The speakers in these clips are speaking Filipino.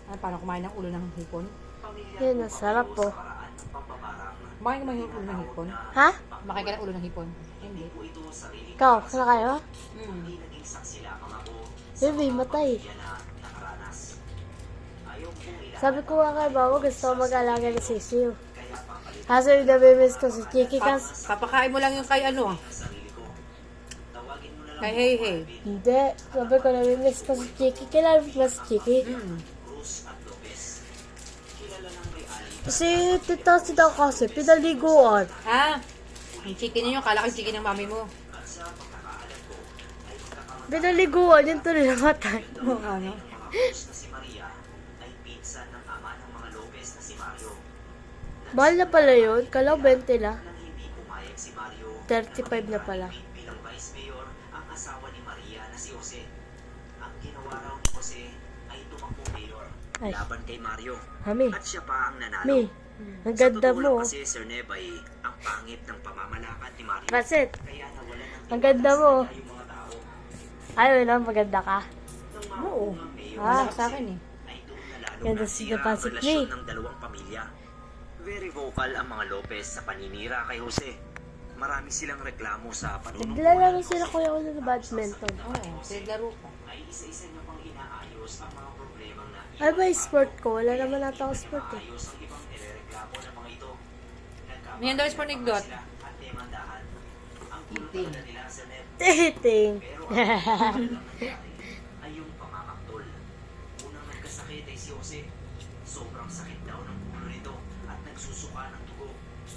Ano, paano kumain ng ulo ng hipon? Yun, masarap po. Kumain ka ng ulo ng hipon? Ha? Kumain ka ng ulo ng hipon? Hindi. Ikaw, saan kayo? Mm. Baby, matay. Sabi ko nga kay Mama, gusto ko mag-alaga ng sisiyo. Kaso yung nabimiss ko si Chiki kasi. Papakain mo lang yung kay ano? Kay Hey Hey. Hindi. Sabi ko nabimiss ko si Chiki. Kailan mo si Chiki? Mm. Si tita sida kasi, pinaliguan. Ha? Yung chicken ninyo, kala ko yung chicken ng mami mo. Pinaliguan, yun tuloy namatay. Ano? Mahal na pala yun. Kala 20 na. 35 na pala. Bilang vice mayor ang asawa ni Maria na si Jose. Ang ginawa raw ni Jose ay tumakbong mayor Ay. laban kay Mario. Mami, At siya pa ang nanalo. Mi, ang Sa ganda totoo lang mo. kasi Sir Neb ay ang pangit ng pamamalakad ni Mario. Basit, Kaya nawalan ng ang ganda mo. yung mga tao. Ayaw na, maganda ka. Nang Oo. maunang mayor Ah. Wala sa akin eh. ay doon na lalo Ganda nasira si ang Kapasit relasyon Mi. ng dalawang pamilya. Very vocal ang mga Lopez sa paninira kay Jose. Marami silang reklamo sa panunungkulan. Naglalaro sila kuya ko ng badminton. Oo, sinaglaro ko. Ay isa-isa niya pang inaayos ang mga problemang na Ay ba yung sport ko? Wala naman nata ako sport eh. ayos ang ibang nirereklamo ng mga ito. Ngayon daw is for nigdot. At demandahan. Ang pulutan na nila sa net. Titing. Pero ang nangyari ay yung pamamaktol. Unang nagkasakit ay si Jose. Sobrang sakit daw ng ulo nito at nagsusuka ng dugo.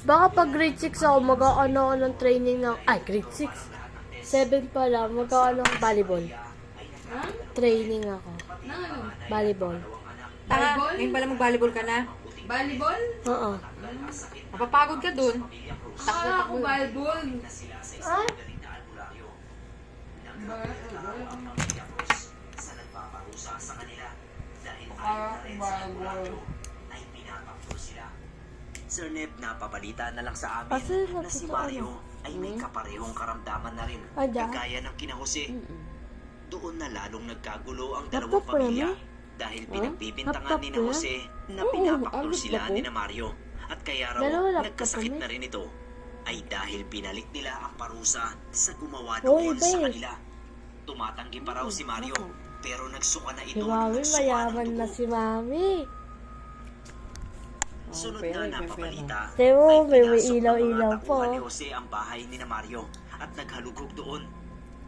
Baka pag grade 6 ako, mag-ano ako ng training ng... Ay, grade 6. 7 pala, mag-ano ng volleyball. Training ako. Volleyball. Tanga, ngayon pala mag-volleyball ka na. Volleyball? Oo. Mapapagod ka dun. Ah, ako volleyball. Ah? Sa nagpaparusa sa kanila dahil Ah, ayon na rin sa volleyball. radyo ay pinapakto sila. Sir Neb, napabalita na lang sa amin Kasi na si Mario ay may kaparehong karamdaman na rin Ada? kagaya ng kina Jose. Doon na lalong nagkagulo ang Laptop dalawang ko pamilya naman. dahil Laptop pinagbibintangan ni na ko yan? Jose na Oo, pinapakto laptop sila ko. ni na Mario at kaya raw Dalawa laptop nagkasakit kami. na rin ito ay dahil pinalik nila ang parusa sa gumawa Hoy, noon sa babe. kanila. Tumatanggi pa raw si Mario pero nagsuka na Si ito Mami, ng suka ng mayaman na dugo. si Mami. Sunod pera, na napabalita Sabi mo, ay may pinasok ng ilaw-ilaw mga po. tauhan ni Jose ang bahay ni na Mario at naghalugog doon.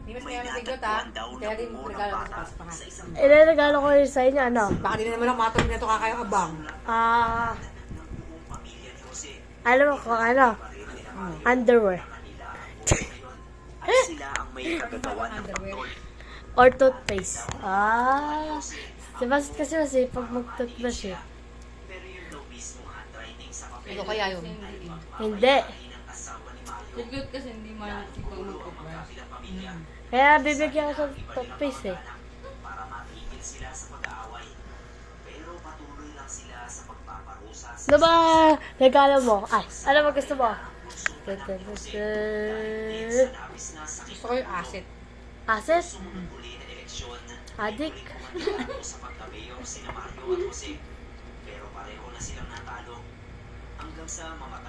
Hindi mas May kaya nigdot ha. natagpuan daw Kaya na din bungo ng regalo ko bata sa paspahan. sa isang Ilalagalo ko rin sa inyo, ano? Baka din naman ang matulog na ito kakayong abang. Ah, ng buong pamilya ni Jose. alam mo kung ano? Underwear. At sila ang may kagagawa ng pagtol. Or toothpaste. Ah, si Basit kasi pag mag-toothbrush eh. Pero yun daw mismo handwriting sa papel Ikaw kaya yun. Hindi. ng asawa ni Mario. Sigot kasi hindi man ikaw mag-compress. Bilang pamilya Kaya bibigyan ko sa toothpaste eh. para matigil sila sa pag-aaway. Pero patuloy lang sila sa pagpaparusa sa Ano ba regalo mo? Ay, ano ba gusto mo? labis na sakit Gusto ko yung asset. Asset? uli na eleksyon. Adik? Kumandado sa pagka-mayor sina Mario at Jose. Pero pareho na silang natalo. Hanggang sa mamatay